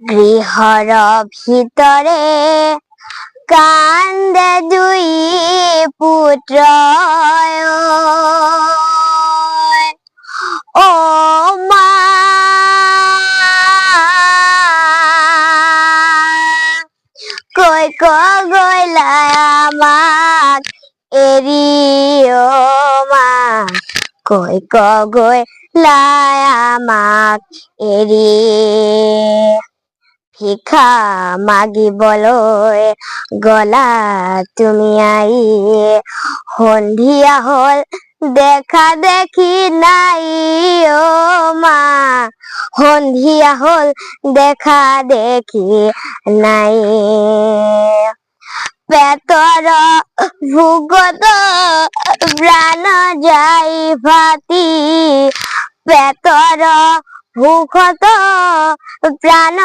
গৃহর ভিতরে কান্দে দুই পুত্র, ও মা কই গইলা আমাক এরি, ও মা কই গইলা আমাক এরি। ভিক্ষা মাগিবলৈ গলা তুমি আই, সন্ধিয়া হল দেখা দেখি নাই, ও মা সন্ধিয়া হল দেখা দেখি নাই। পেটৰ ভোকত প্ৰাণ যাই ফাটি, পেটৰ ভোকত প্ৰাণ